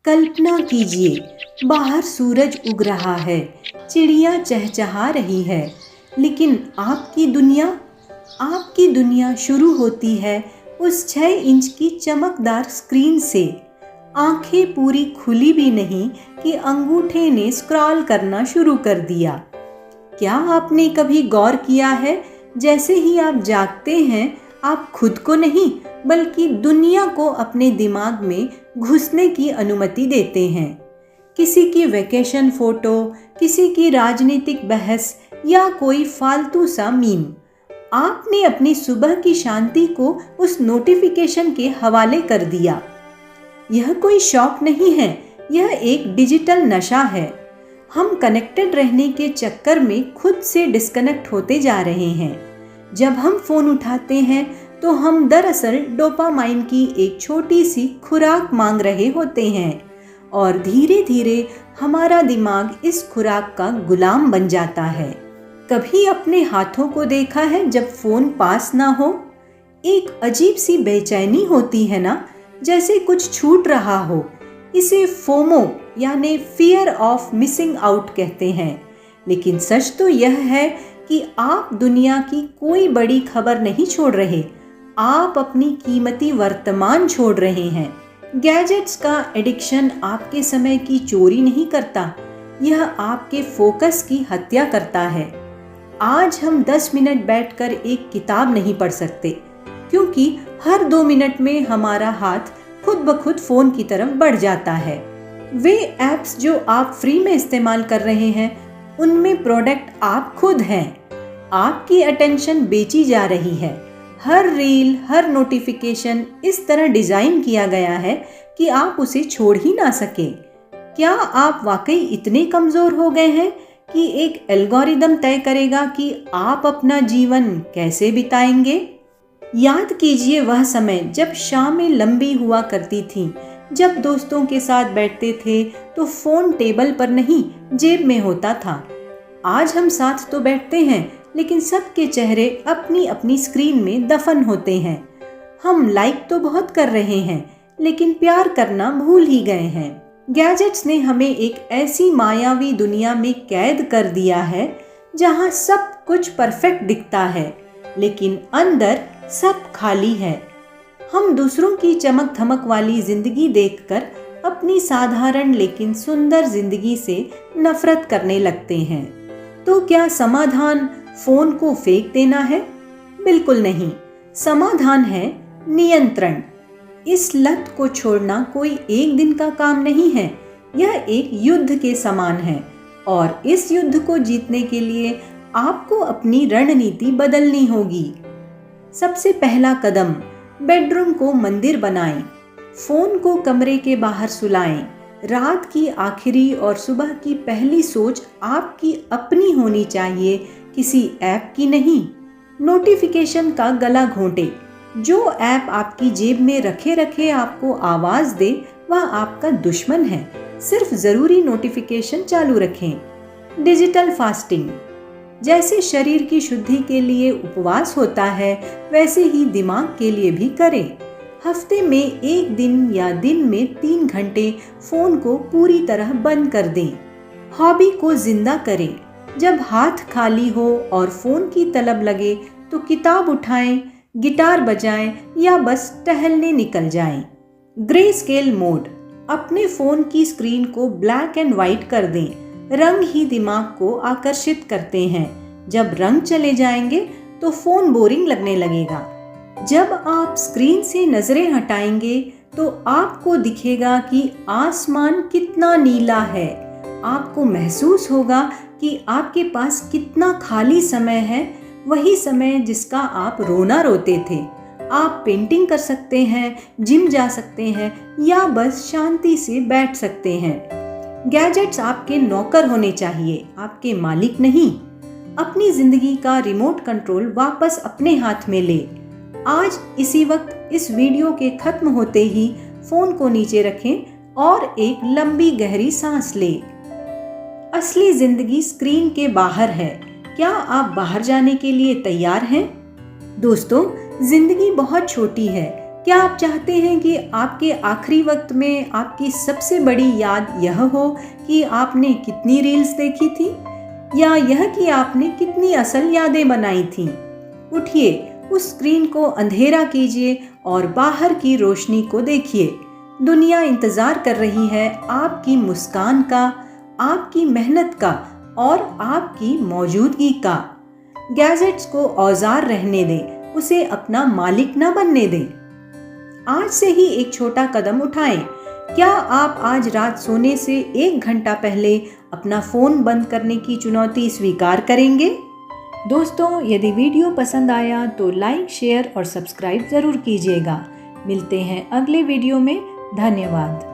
कल्पना कीजिए, बाहर सूरज उग रहा है, चिड़िया चहचहा रही है, लेकिन आपकी दुनिया शुरू होती है उस 6 इंच की चमकदार स्क्रीन से। आंखें पूरी खुली भी नहीं कि अंगूठे ने स्क्रॉल करना शुरू कर दिया। क्या आपने कभी गौर किया है, जैसे ही आप जागते हैं, आप खुद को नहीं बल्कि दुनिया को अपने दिमाग में घुसने की अनुमति देते हैं। किसी की वेकेशन फोटो, किसी की राजनीतिक बहस या कोई फालतू सा मीम, आपने अपनी सुबह की शांति को उस नोटिफिकेशन के हवाले कर दिया। यह कोई शौक नहीं है, यह एक डिजिटल नशा है। हम कनेक्टेड रहने के चक्कर में खुद से डिस्कनेक्ट होते जा रहे हैं। जब हम फोन उठाते हैं तो हम दरअसल डोपामाइन की एक छोटी सी खुराक मांग रहे होते हैं, और धीरे धीरे हमारा दिमाग इस खुराक का गुलाम बन जाता है। कभी अपने हाथों को देखा है जब फोन पास ना हो? एक अजीब सी बेचैनी होती है ना, जैसे कुछ छूट रहा हो। इसे फोमो यानी फियर ऑफ मिसिंग आउट कहते हैं। लेकिन सच तो यह है कि आप दुनिया की कोई बड़ी खबर नहीं छोड़ रहे, आप अपनी कीमती वर्तमान छोड़ रहे हैं। गैजेट्स का एडिक्शन आपके समय की चोरी नहीं करता, यह आपके फोकस की हत्या करता है। आज हम 10 मिनट बैठकर एक किताब नहीं पढ़ सकते, क्योंकि हर 2 मिनट में हमारा हाथ खुद ब खुद फोन की तरफ बढ़ जाता है। वे ऐप्स जो आप फ्री में इस्तेमाल कर रहे हैं, उनमें प्रोडक्ट आप खुद हैं। आपकी अटेंशन बेची जा रही है। हर रील, हर नोटिफिकेशन इस तरह डिजाइन किया गया है कि आप उसे छोड़ ही ना सके। क्या आप वाकई इतने कमजोर हो गए हैं कि एक एल्गोरिदम तय करेगा कि आप अपना जीवन कैसे बिताएंगे? याद कीजिए वह समय जब शामें लंबी हुआ करती थीं, जब दोस्तों के साथ बैठते थे तो फोन टेबल पर नहीं, जेब में होता था। आज हम साथ तो बैठते हैं, लेकिन सबके चेहरे अपनी अपनी स्क्रीन में दफन होते हैं। हम लाइक तो बहुत कर रहे हैं, लेकिन प्यार करना भूल ही गए हैं। गैजेट्स ने हमें एक ऐसी मायावी दुनिया में कैद कर दिया है जहां सब कुछ परफेक्ट दिखता है, लेकिन अंदर सब खाली है। हम दूसरों की चमक धमक वाली जिंदगी देखकर अपनी साधारण लेकिन सुंदर जिंदगी से नफरत करने लगते हैं। तो क्या समाधान फोन को फेंक देना है? बिल्कुल नहीं। समाधान है नियंत्रण। इस लत को छोड़ना कोई एक दिन का काम नहीं है, यह एक युद्ध के समान है, और इस युद्ध को जीतने के लिए आपको अपनी रणनीति बदलनी होगी। सबसे पहला कदम, बेडरूम को मंदिर बनाएं। फोन को कमरे के बाहर सुलाएं। रात की आखिरी और सुबह की पहली सोच आपकी अपनी होनी चाहिए, किसी ऐप की नहीं। नोटिफिकेशन का गला घोंटे। जो ऐप आपकी जेब में रखे रखे आपको आवाज दे, वह आपका दुश्मन है। सिर्फ जरूरी नोटिफिकेशन चालू रखें। Digital fasting. जैसे शरीर की शुद्धि के लिए उपवास होता है, वैसे ही दिमाग के लिए भी करें। हफ्ते में एक दिन या दिन में 3 घंटे फोन को पूरी तरह बंद कर दें। हॉबी को जिंदा करें। जब हाथ खाली हो और फोन की तलब लगे तो किताब उठाएं, गिटार बजाएं या बस टहलने निकल जाएं। Grey scale mode. अपने फोन की स्क्रीन को ब्लैक एंड व्हाइट कर दें। रंग ही दिमाग को आकर्षित करते हैं। जब रंग चले जाएंगे तो फोन बोरिंग लगने लगेगा। जब आप स्क्रीन से नजरें हटाएंगे तो आपको दिखेगा कि आसमान कितना नीला है। आपको महसूस होगा कि आपके पास कितना खाली समय है, वही समय जिसका आप रोना रोते थे। आप पेंटिंग कर सकते हैं, जिम जा सकते हैं या बस शांति से बैठ सकते हैं। गैजेट्स आपके नौकर होने चाहिए, आपके मालिक नहीं। अपनी जिंदगी का रिमोट कंट्रोल वापस अपने हाथ में ले। आज इसी वक्त इस वीडियो के खत्म होते ही फोन को नीचे रखें और एक लंबी गहरी सांस लें। असली जिंदगी स्क्रीन के बाहर है। क्या आप बाहर जाने के लिए तैयार हैं? दोस्तों, जिंदगी बहुत छोटी है, क्या आप चाहते हैं कि आपके आखिरी वक्त में आपकी सबसे बड़ी याद यह हो कि आपने कितनी रील्स देखी थी, या यह कि आपने कितनी असल यादें बनाई थीं? उठिए, उस स्क्रीन को अंधेरा कीजिए और बाहर की रोशनी को देखिए। दुनिया इंतजार कर रही है आपकी मुस्कान का, आपकी मेहनत का और आपकी मौजूदगी का। गैजेट्स को औजार रहने दें, उसे अपना मालिक ना बनने दें। आज से ही एक छोटा कदम उठाएं। क्या आप आज रात सोने से 1 घंटा पहले अपना फ़ोन बंद करने की चुनौती स्वीकार करेंगे? दोस्तों, यदि वीडियो पसंद आया तो लाइक, शेयर और सब्सक्राइब ज़रूर कीजिएगा। मिलते हैं अगले वीडियो में। धन्यवाद।